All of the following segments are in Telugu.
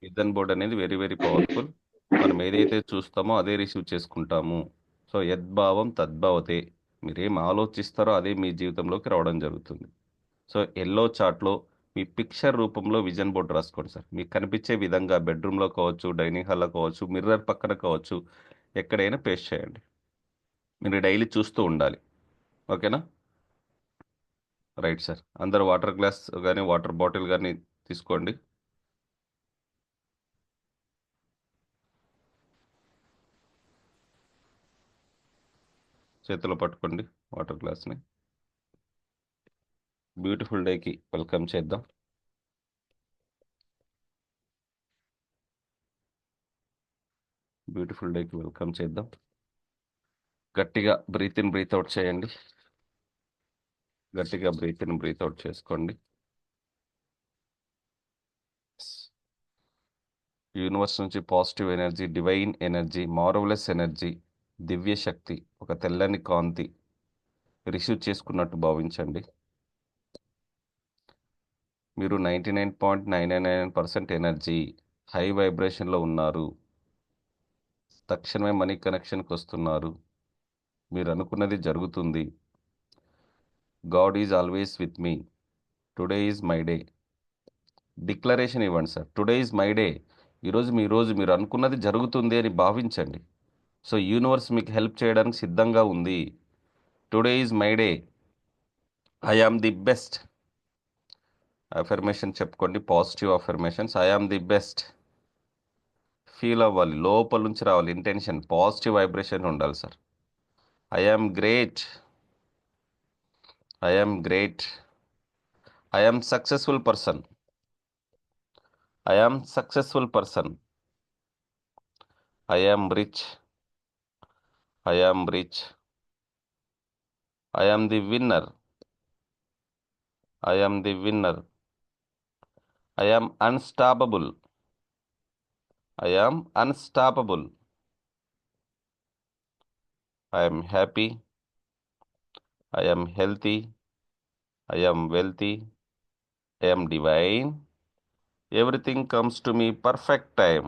విజన్ బోర్డ్ అనేది వెరీ వెరీ పవర్ఫుల్. మనం ఏదైతే చూస్తామో అదే రిసీవ్ చేసుకుంటాము. సో యద్భావం తద్భవతే. మీరేం ఆలోచిస్తారో అదే మీ జీవితంలోకి రావడం జరుగుతుంది. సో ఎల్లో చార్ట్లో మీ పిక్చర్ రూపంలో విజన్ బోర్డ్ రాసుకోండి సార్. మీకు కనిపించే విధంగా బెడ్రూమ్లో కావచ్చు, డైనింగ్ హాల్లో కావచ్చు, మిర్రర్ పక్కన కావచ్చు, ఎక్కడైనా పేస్ట్ చేయండి. మీరు డైలీ చూస్తూ ఉండాలి. ఓకేనా? Right sir. అందరు వాటర్ గ్లాస్ కానీ వాటర్ బాటిల్ కానీ తీసుకోండి. చేతిలో పట్టుకోండి వాటర్ గ్లాస్ని. బ్యూటిఫుల్ డేకి వెల్కమ్ చేద్దాం. బ్యూటిఫుల్ డేకి వెల్కమ్ చేద్దాం. గట్టిగా బ్రీత్ ఇన్ బ్రీత్ అవుట్ చేయండి. గట్టిగా బ్రీత్ ఇన్ బ్రీత్ అవుట్ చేసుకోండి. యూనివర్స్ నుంచి positive energy, divine energy, marvellous energy, దివ్య శక్తి, ఒక తెల్లని కాంతి రిసీవ్ చేసుకున్నట్టు భావించండి. మీరు 99.999% ఎనర్జీ హై వైబ్రేషన్లో ఉన్నారు. తక్షణమే మనీ కనెక్షన్కి వస్తున్నారు. మీరు అనుకున్నది జరుగుతుంది. God is always with me. Today is my day. Declaration ఇవ్వండి sir. Today is my day. ఈరోజు మీ రోజు, మీరు అనుకున్నది జరుగుతుంది అని భావించండి. సో యూనివర్స్ మీకు హెల్ప్ చేయడానికి సిద్ధంగా ఉంది. Today is my day. I am the best. Affirmation చెప్పుకోండి, positive affirmations. I am the best. Feel అవ్వాలి, లోపల నుంచి రావాలి. ఇంటెన్షన్, పాజిటివ్ వైబ్రేషన్ ఉండాలి sir. I am great. I am great. I am successful person. I am successful person. I am rich. I am rich. I am the winner. I am the winner. I am unstoppable. I am unstoppable. I am happy. I am healthy. I am wealthy. I am divine. Everything comes to me perfect time.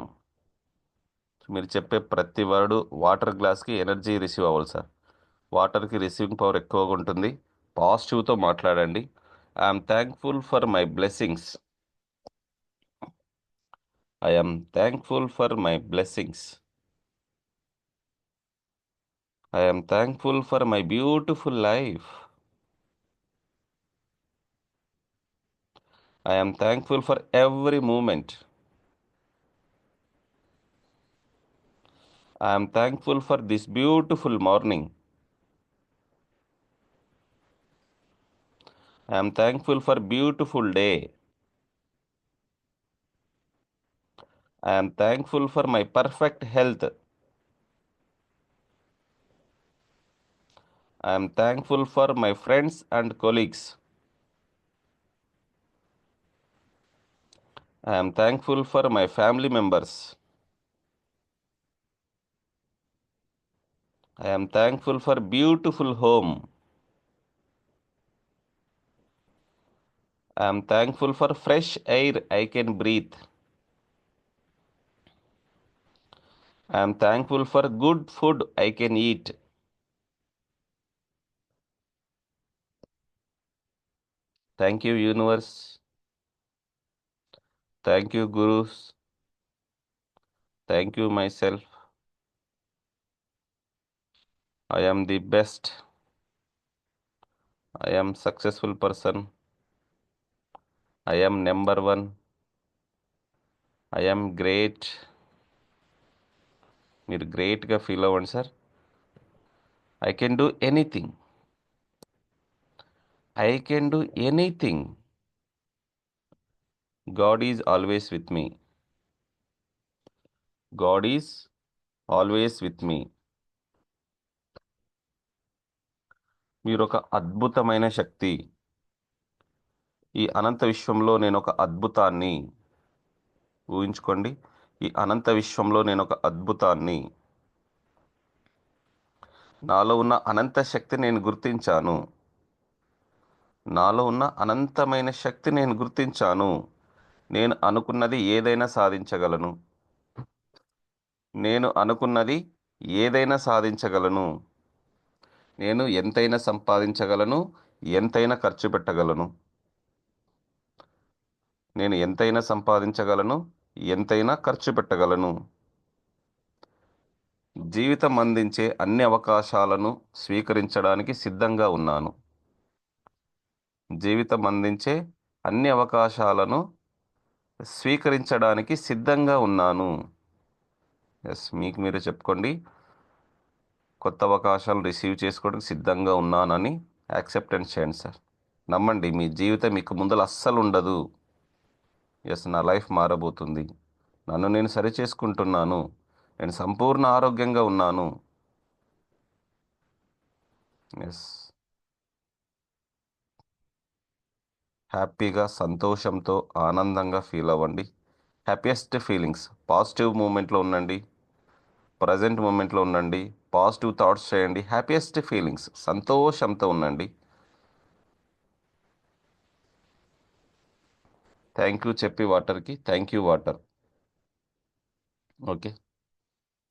మీరు చెప్పే ప్రతి వర్డ్ వాటర్ గ్లాస్కి ఎనర్జీ రిసీవ్ అవ్వాలి సార్. వాటర్కి రిసీవింగ్ పవర్ ఎక్కువగా ఉంటుంది. పాజిటివ్తో మాట్లాడండి. I'm thankful for my blessings. I'm thankful for my blessings. I'm thankful for my beautiful life. I'm thankful for every moment. I'm thankful for this beautiful morning. I'm thankful for beautiful day. I'm thankful for my perfect health. I'm thankful for my friends and colleagues. I'm thankful for my family members. I'm thankful for beautiful home. I'm thankful for fresh air I can breathe. I'm thankful for good food I can eat. Thank you universe. Thank you gurus. Thank you myself. I am the best. I am successful person. I am number one. I am great. మీరు గ్రేట్గా ఫీల్ అవ్వండి sir. I can do anything. I can do anything. God is always with me. God is always with me. మీరు ఒక అద్భుతమైన శక్తి. ఈ అనంత విశ్వంలో నేను ఒక అద్భుతాన్ని. ఊహించుకోండి, ఈ అనంత విశ్వంలో నేను ఒక అద్భుతాన్ని. నాలో ఉన్న అనంత శక్తి నేను గుర్తించాను. నాలో ఉన్న అనంతమైన శక్తి నేను గుర్తించాను. నేను అనుకున్నది ఏదైనా సాధించగలను. నేను అనుకున్నది ఏదైనా సాధించగలను. నేను ఎంతైనా సంపాదించగలను. ఎంతైనా ఖర్చు పెట్టగలను. నేను ఎంతైనా సంపాదించగలను. ఎంతైనా ఖర్చు పెట్టగలను. జీవితం అందించే అన్ని అవకాశాలను స్వీకరించడానికి సిద్ధంగా ఉన్నాను. జీవితం అందించే అన్ని అవకాశాలను స్వీకరించడానికి సిద్ధంగా ఉన్నాను. ఎస్, మీకు మీరే చెప్పుకోండి. కొత్త అవకాశాలు రిసీవ్ చేసుకోవడానికి సిద్ధంగా ఉన్నానని యాక్సెప్టెన్స్ చేయండి సార్. నమ్మండి, మీ జీవితం ఇక ముందర అస్సలు ఉండదు. ఎస్, నా లైఫ్ మారబోతుంది. నన్ను నేను సరి చేసుకుంటున్నాను. నేను సంపూర్ణ ఆరోగ్యంగా ఉన్నాను. ఎస్, హ్యాపీగా, సంతోషంతో, ఆనందంగా ఫీల్ అవ్వండి. హ్యాపీయెస్ట్ ఫీలింగ్స్, పాజిటివ్ మూమెంట్లో ఉండండి. ప్రజెంట్ మూమెంట్లో ఉండండి. పాజిటివ్ థాట్స్ చేయండి. హ్యాపీయెస్ట్ ఫీలింగ్స్, సంతోషంతో ఉండండి. థ్యాంక్ యూ చెప్పి వాటర్కి, థ్యాంక్ యూ వాటర్. ఓకే,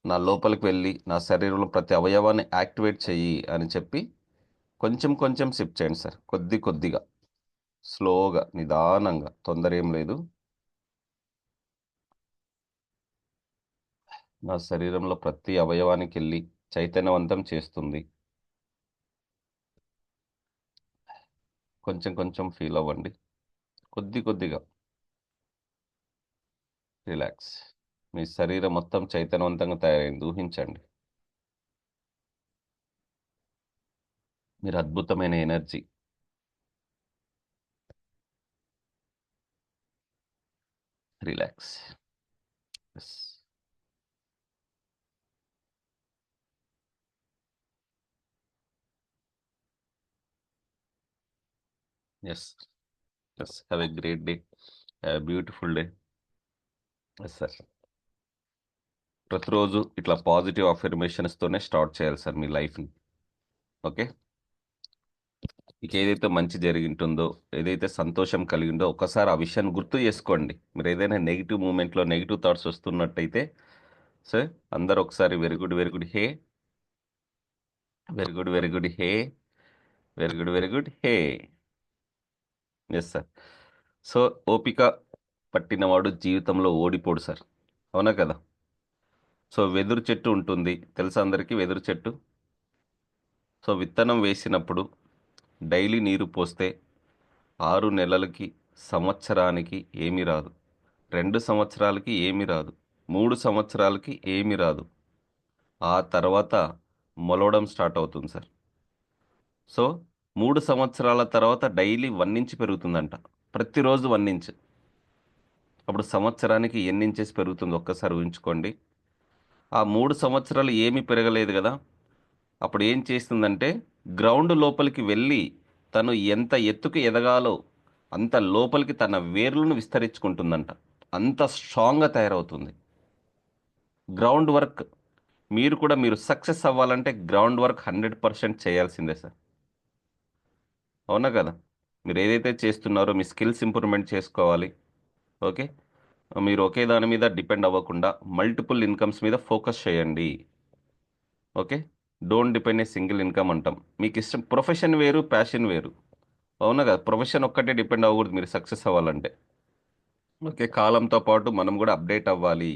నా లోపలికి వెళ్ళి నా శరీరంలో ప్రతి అవయవాన్ని యాక్టివేట్ చెయ్యి అని చెప్పి కొంచెం కొంచెం సిప్ చేయండి సార్. కొద్ది కొద్దిగా, స్లోగా, నిదానంగా, తొందర ఏం లేదు. నా శరీరంలో ప్రతి అవయవానికి వెళ్ళి చైతన్యవంతం చేస్తుంది. కొంచెం కొంచెం ఫీల్ అవ్వండి. కొద్ది కొద్దిగా రిలాక్స్. మీ శరీరం మొత్తం చైతన్యవంతంగా తయారైంది ఊహించండి. మీరు అద్భుతమైన energy. Relax. Yes, yes, yes. Have a great day. Have a beautiful day. Yes sir. ప్రతిరోజు ఇట్లా పాజిటివ్ అఫర్మేషన్స్తోనే స్టార్ట్ చేయాలి సార్ మీ లైఫ్ని. ఓకే, మీకు ఏదైతే మంచి జరిగింటుందో, ఏదైతే సంతోషం కలిగిందో ఒకసారి ఆ విషయాన్ని గుర్తు చేసుకోండి. మీరు ఏదైనా నెగిటివ్ మూమెంట్లో నెగిటివ్ థాట్స్ వస్తున్నట్టయితే సార్, అందరు ఒకసారి very good, very good, hey, very good, very good, hey, very good, very good, hey. Yes sir. So ఓపిక పట్టినవాడు జీవితంలో ఓడిపోడు సార్. అవునా కదా? సో వెదురు చెట్టు ఉంటుంది తెలుసా అందరికీ? వెదురు చెట్టు. సో విత్తనం వేసినప్పుడు డైలీ నీరు పోస్తే 6 నెలలకి, సంవత్సరానికి ఏమీ రాదు. 2 సంవత్సరాలకి ఏమీ రాదు. 3 సంవత్సరాలకి ఏమీ రాదు. ఆ తర్వాత మొలవడం స్టార్ట్ అవుతుంది సార్. సో 3 సంవత్సరాల తర్వాత డైలీ 1 ఇంచ్ పెరుగుతుందంట. ప్రతిరోజు 1 ఇంచ్. అప్పుడు సంవత్సరానికి ఎన్ని ఇంచెస్ పెరుగుతుంది ఒక్కసారి ఊహించుకోండి. ఆ 3 సంవత్సరాలు ఏమీ పెరగలేదు కదా. అప్పుడు ఏం చేస్తుందంటే గ్రౌండ్ లోపలికి వెళ్ళి తను ఎంత ఎత్తుకు ఎదగాలో అంత లోపలికి తన వేర్లను విస్తరించుకుంటుందంట. అంత స్ట్రాంగ్గా తయారవుతుంది. గ్రౌండ్ వర్క్, మీరు కూడా మీరు సక్సెస్ అవ్వాలంటే గ్రౌండ్ వర్క్ 100% చేయాల్సిందే సార్. అవునా కదా? మీరు ఏదైతే చేస్తున్నారో మీ స్కిల్స్ ఇంప్రూవ్మెంట్ చేసుకోవాలి. ఓకే, మీరు ఒకే దాని మీద డిపెండ్ అవ్వకుండా మల్టిపుల్ ఇన్కమ్స్ మీద ఫోకస్ చేయండి. Okay, don't depend a single income అంటాం. మీకు ఇష్టం ప్రొఫెషన్ వేరు, ప్యాషన్ వేరు. అవునా కదా? ప్రొఫెషన్ ఒక్కటే డిపెండ్ అవ్వకూడదు మీరు సక్సెస్ అవ్వాలంటే. ఓకే, కాలంతో పాటు మనం కూడా అప్డేట్ అవ్వాలి.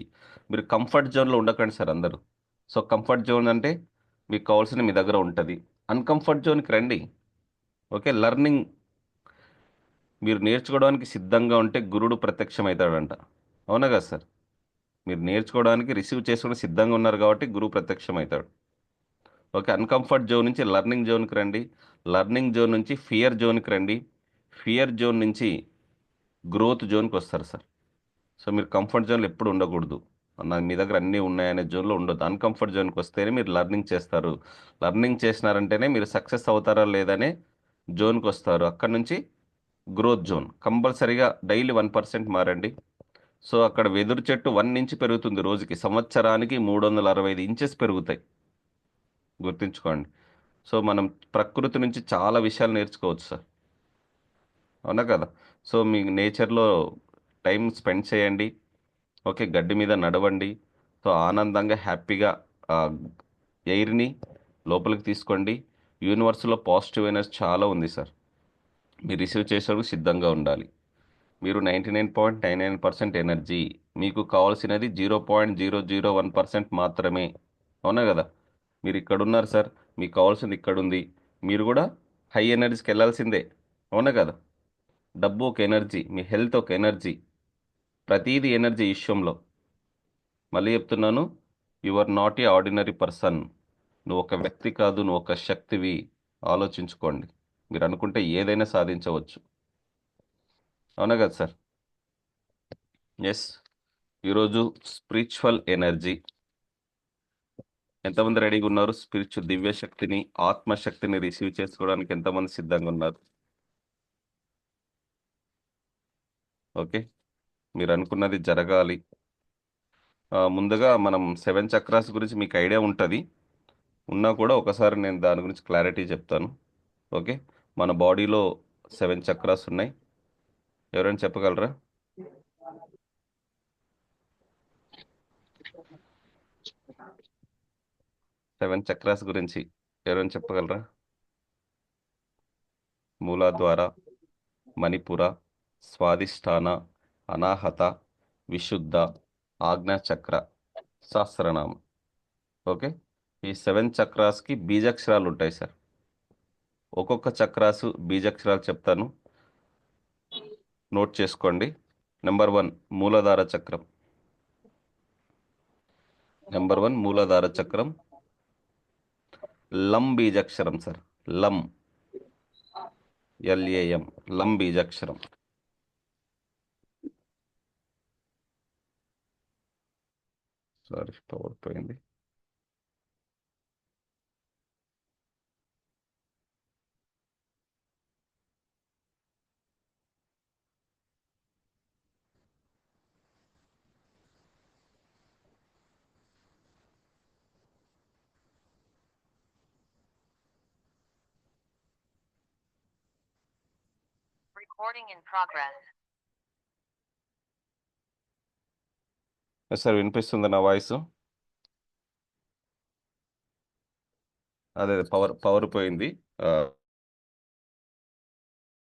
మీరు కంఫర్ట్ జోన్లో ఉండకండి సార్ అందరూ. సో కంఫర్ట్ జోన్ అంటే మీకు కావాల్సిన మీ దగ్గర ఉంటుంది. అన్కంఫర్ట్ జోన్కి రండి. ఓకే, లర్నింగ్, మీరు నేర్చుకోవడానికి సిద్ధంగా ఉంటే గురుడు ప్రత్యక్షమవుతాడంట. అవునా కదా సార్? మీరు నేర్చుకోవడానికి, రిసీవ్ చేసుకోవడానికి సిద్ధంగా ఉన్నారు కాబట్టి గురువు ప్రత్యక్షమవుతాడు. ఓకే, అన్కంఫర్ట్ జోన్ నుంచి లర్నింగ్ జోన్కి రండి. లర్నింగ్ జోన్ నుంచి ఫియర్ జోన్కి రండి. ఫియర్ జోన్ నుంచి గ్రోత్ జోన్కి వస్తారు సార్. సో మీరు కంఫర్ట్ జోన్లో ఎప్పుడు ఉండకూడదు. మీ దగ్గర అన్నీ ఉన్నాయనే జోన్లో ఉండొద్దు. అన్కంఫర్ట్ జోన్కి వస్తేనే మీరు లర్నింగ్ చేస్తారు. లర్నింగ్ చేసినారంటేనే మీరు సక్సెస్ అవుతారా లేదనే జోన్కి వస్తారు. అక్కడ నుంచి గ్రోత్ జోన్. కంపల్సరీగా డైలీ 1% మారండి. సో అక్కడ వెదురు చెట్టు 1 ఇంచ్ పెరుగుతుంది రోజుకి. సంవత్సరానికి 365 ఇంచెస్ పెరుగుతాయి. గుర్తుంచుకోండి. సో మనం ప్రకృతి నుంచి చాలా విషయాలు నేర్చుకోవచ్చు సార్. అవునా కదా? సో మీ నేచర్లో టైం స్పెండ్ చేయండి. ఓకే, గడ్డి మీద నడవండి. సో ఆనందంగా హ్యాపీగా ఎయిర్ని లోపలికి తీసుకోండి. యూనివర్స్లో పాజిటివ్ ఎనర్జీ చాలా ఉంది సార్. మీరు రిసీవ్ చేసేందుకు సిద్ధంగా ఉండాలి. మీరు 99.99% ఎనర్జీ. మీకు కావాల్సినది 0.001% మాత్రమే. అవునా కదా? మీరు ఇక్కడ ఉన్నారు సార్, మీకు కావాల్సింది ఇక్కడ ఉంది. మీరు కూడా హై ఎనర్జీకి వెళ్ళాల్సిందే. అవునా కదా? డబ్బు ఒక ఎనర్జీ, మీ హెల్త్ ఒక ఎనర్జీ, ప్రతీది ఎనర్జీ విషయంలో. మళ్ళీ చెప్తున్నాను, you are not a ordinary person. నువ్వు ఒక వ్యక్తి కాదు, నువ్వు ఒక శక్తివి. ఆలోచించుకోండి. మీరు అనుకుంటే ఏదైనా సాధించవచ్చు. అవునా కదా సార్? ఎస్. ఈరోజు స్పిరిచువల్ ఎనర్జీ. ఎంతమంది రెడీగా ఉన్నారు? స్పిరిచువల్ దివ్య శక్తిని, ఆత్మశక్తిని రిసీవ్ చేసుకోవడానికి ఎంతమంది సిద్ధంగా ఉన్నారు? ఓకే, మీరు అనుకున్నది జరగాలి. ముందుగా మనం 7 చక్రాస్ గురించి మీకు ఐడియా ఉంటుంది. ఉన్నా కూడా ఒకసారి నేను దాని గురించి క్లారిటీ చెప్తాను. ఓకే, మన బాడీలో 7 చక్రాస్ ఉన్నాయి. ఎవరైనా చెప్పగలరా? 7 చక్రాస్ గురించి ఎవరైనా చెప్పగలరా? మూలాధార, మణిపుర, స్వాదిష్టాన, అనాహత, విశుద్ధ, ఆజ్ఞాచక్ర, సహస్రనామం. ఓకే, ఈ 7 చక్రాస్కి బీజాక్షరాలు ఉంటాయి సార్. ఒక్కొక్క చక్రాసు బీజాక్షరాలు చెప్తాను, నోట్ చేసుకోండి. నెంబర్ 1 మూలాధార చక్రం. నెంబర్ 1 మూలాధార చక్రం. లం బీజాక్షరం సార్. లం, LAM, లం బీజాక్షరం. సారీ, పవర్ పోయింది. Recording in progress. సార్ వినిపిస్తుంది నా వాయిస్? అదే పవర్ పోయింది.